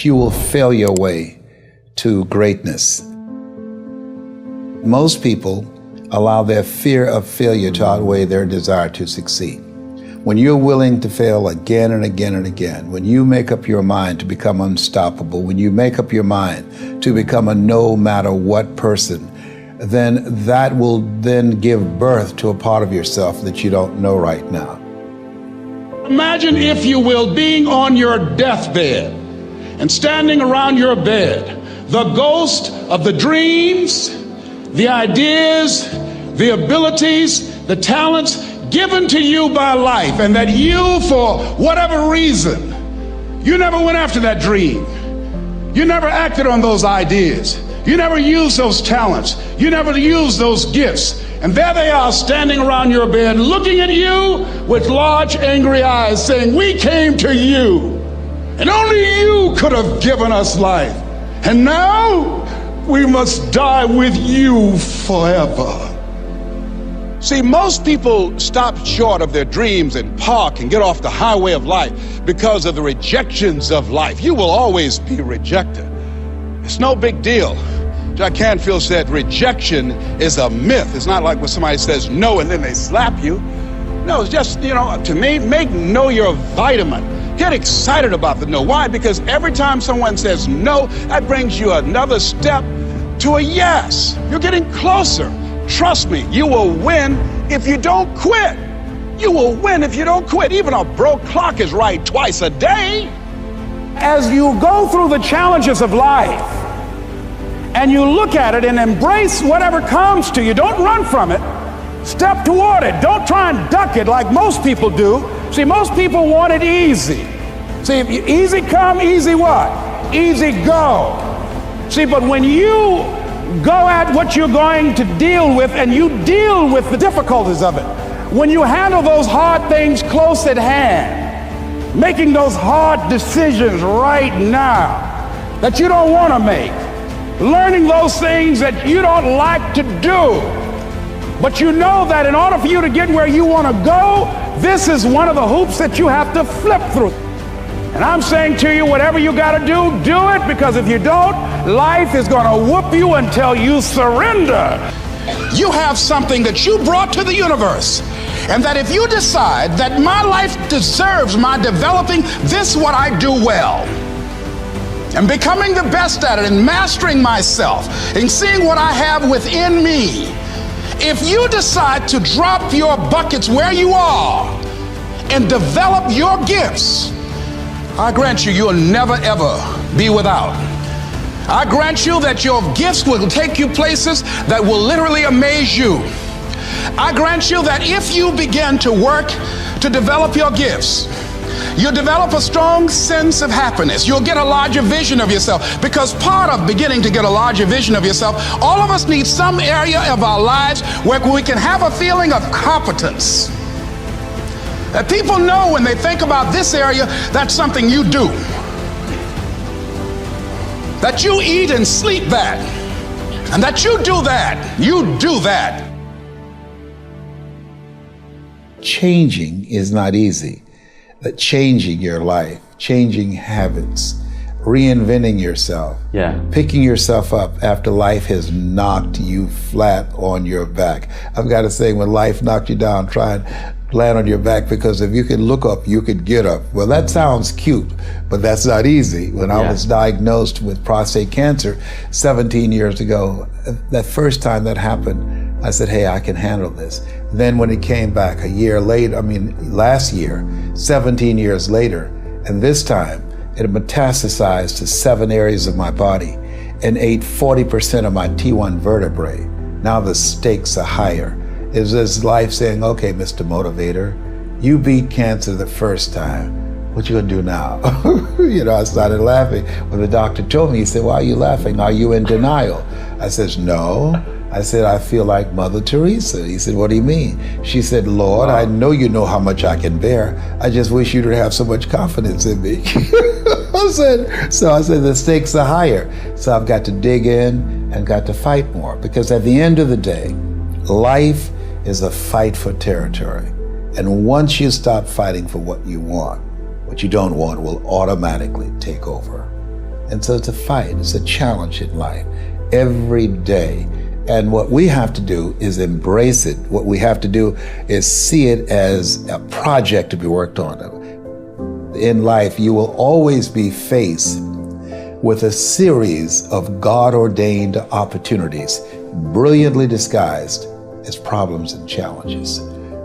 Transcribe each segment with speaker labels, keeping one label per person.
Speaker 1: You will fail your way to greatness. Most people allow their fear of failure to outweigh their desire to succeed. When you're willing to fail again and again and again, when you make up your mind to become unstoppable, when you make up your mind to become a no matter what person, then that will then give birth to a part of yourself that you don't know right now.
Speaker 2: Imagine, if you will, being on your deathbed and standing around your bed, the ghost of the dreams, the ideas, the abilities, the talents given to you by life, and that you, for whatever reason, you never went after that dream. You never acted on those ideas. You never used those talents. You never used those gifts. And there they are standing around your bed looking at you with large angry eyes saying, "We came to you, and only you could have given us life. And now we must die with you forever." See, most people stop short of their dreams and park and get off the highway of life because of the rejections of life. You will always be rejected. It's no big deal. Jack Canfield said rejection is a myth. It's not like when somebody says no and then they slap you. No, it's just, to me, make no your vitamin. Get excited about the no. Why? Because every time someone says no, that brings you another step to a yes. You're getting closer. Trust me, you will win if you don't quit. You will win if you don't quit. Even a broke clock is right twice a day. As you go through the challenges of life and you look at it and embrace whatever comes to you, don't run from it. Step toward it. Don't try and duck it like most people do. See, most people want it easy. See, if you, easy come, easy what? Easy go. See, but when you go at what you're going to deal with and you deal with the difficulties of it, when you handle those hard things close at hand, making those hard decisions right now that you don't want to make, learning those things that you don't like to do, but you know that in order for you to get where you want to go, this is one of the hoops that you have to flip through. And I'm saying to you, whatever you got to do, do it, because if you don't, life is going to whoop you until you surrender. You have something that you brought to the universe, and that if you decide that my life deserves my developing this what I do well, and becoming the best at it, and mastering myself, and seeing what I have within me, if you decide to drop your buckets where you are and develop your gifts, I grant you, you'll never ever be without. I grant you that your gifts will take you places that will literally amaze you. I grant you that if you begin to work to develop your gifts, you'll develop a strong sense of happiness. You'll get a larger vision of yourself, because part of beginning to get a larger vision of yourself, all of us need some area of our lives where we can have a feeling of competence. That people know when they think about this area, that's something you do. That you eat and sleep that. And that you do that. You do that.
Speaker 1: Changing is not easy. That changing your life, changing habits, reinventing yourself, picking yourself up after life has knocked you flat on your back. I've got to say, when life knocked you down, try and land on your back, because if you could look up, you could get up. Well, that sounds cute, but that's not easy. When I was diagnosed with prostate cancer 17 years ago, that first time that happened, I said, hey, I can handle this. Then when it came back a year later, last year, 17 years later, and this time it metastasized to 7 areas of my body and ate 40% of my T1 vertebrae. Now the stakes are higher. Is this life saying, okay, Mr. Motivator, you beat cancer the first time. What you gonna do now? I started laughing. When the doctor told me, he said, why are you laughing? Are you in denial? I said, no. I said, I feel like Mother Teresa. He said, what do you mean? She said, Lord, I know you know how much I can bear. I just wish you to have so much confidence in me. I said, the stakes are higher. So I've got to dig in and got to fight more, because at the end of the day, life is a fight for territory. And once you stop fighting for what you want, what you don't want will automatically take over. And so it's a fight, it's a challenge in life every day. And what we have to do is embrace it. What we have to do is see it as a project to be worked on. In life, you will always be faced with a series of God-ordained opportunities, brilliantly disguised as problems and challenges.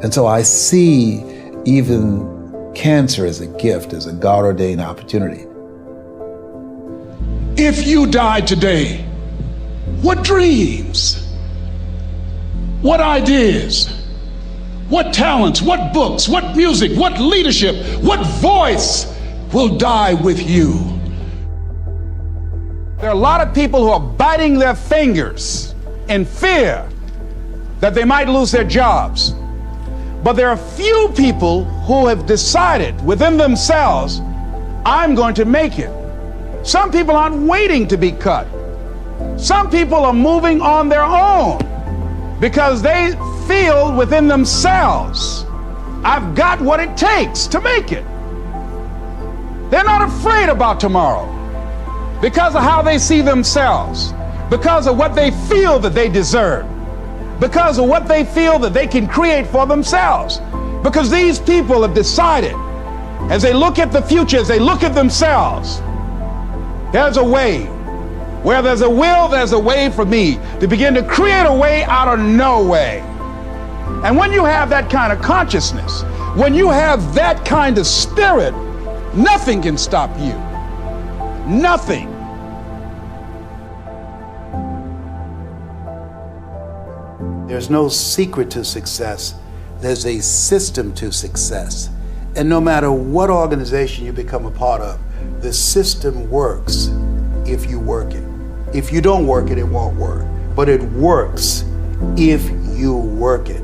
Speaker 1: And so I see even cancer as a gift, as a God-ordained opportunity.
Speaker 2: If you died today, what dreams, what ideas, what talents, what books, what music, what leadership, what voice will die with you?
Speaker 3: There are a lot of people who are biting their fingers in fear that they might lose their jobs. But there are few people who have decided within themselves, I'm going to make it. Some people aren't waiting to be cut. Some people are moving on their own because they feel within themselves, I've got what it takes to make it. They're not afraid about tomorrow because of how they see themselves, because of what they feel that they deserve, because of what they feel that they can create for themselves. Because these people have decided, as they look at the future, as they look at themselves, there's a way. Where there's a will, there's a way for me to begin to create a way out of no way. And when you have that kind of consciousness, when you have that kind of spirit, nothing can stop you. Nothing.
Speaker 4: There's no secret to success. There's a system to success. And no matter what organization you become a part of, the system works if you work it. If you don't work it, it won't work. But it works if you work it.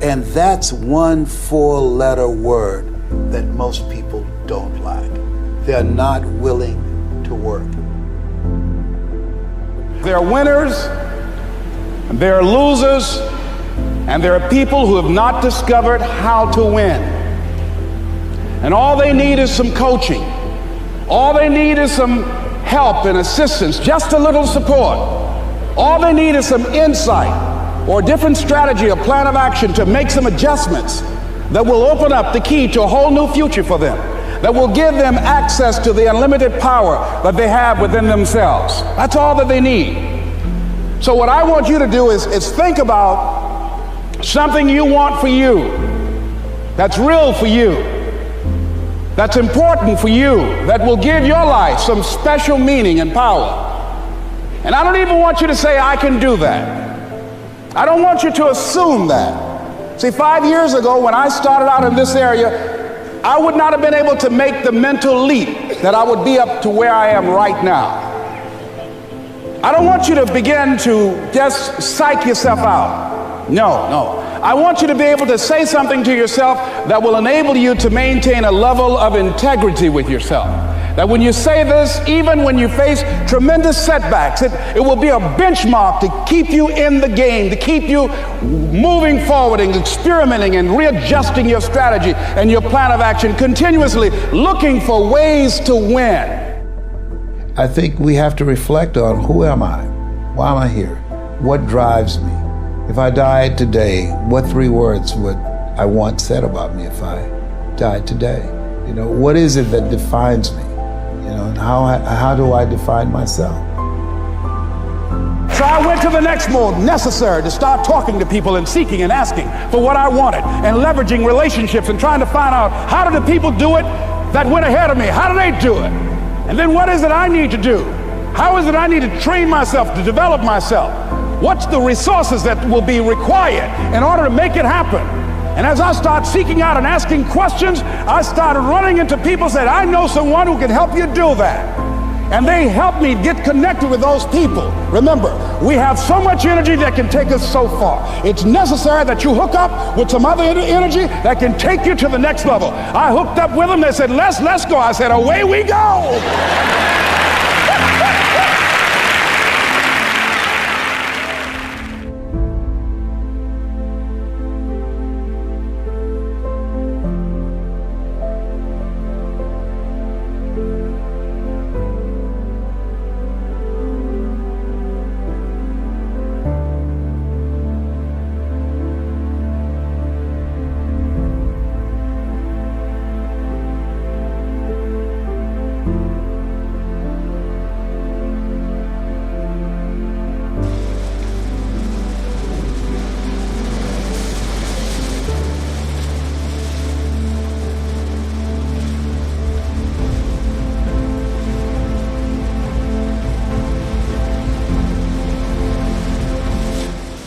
Speaker 4: And that's one 4-letter word that most people don't like. They're not willing to work.
Speaker 3: There are winners, and there are losers, and there are people who have not discovered how to win. And all they need is some coaching. All they need is some help and assistance, just a little support. All they need is some insight or a different strategy, a plan of action to make some adjustments that will open up the key to a whole new future for them, that will give them access to the unlimited power that they have within themselves. That's all that they need. So what I want you to do is think about something you want for you, that's real for you, that's important for you, that will give your life some special meaning and power. And I don't even want you to say, I can do that. I don't want you to assume that. See, 5 years ago when I started out in this area, I would not have been able to make the mental leap that I would be up to where I am right now. I don't want you to begin to just psych yourself out. No. I want you to be able to say something to yourself that will enable you to maintain a level of integrity with yourself. That when you say this, even when you face tremendous setbacks, it will be a benchmark to keep you in the game, to keep you moving forward and experimenting and readjusting your strategy and your plan of action, continuously looking for ways to win.
Speaker 1: I think we have to reflect on, who am I? Why am I here? What drives me? If I died today, what 3 words would I want said about me if I died today? You know, what is it that defines me? You know, and how do I define myself?
Speaker 3: So I went to the next mode necessary to start talking to people and seeking and asking for what I wanted and leveraging relationships and trying to find out, how do the people do it that went ahead of me? How do they do it? And then what is it I need to do? How is it I need to train myself, to develop myself? What's the resources that will be required in order to make it happen? And as I start seeking out and asking questions, I started running into people who said, I know someone who can help you do that. And they helped me get connected with those people. Remember, we have so much energy that can take us so far. It's necessary that you hook up with some other energy that can take you to the next level. I hooked up with them. They said, let's go. I said, away we go.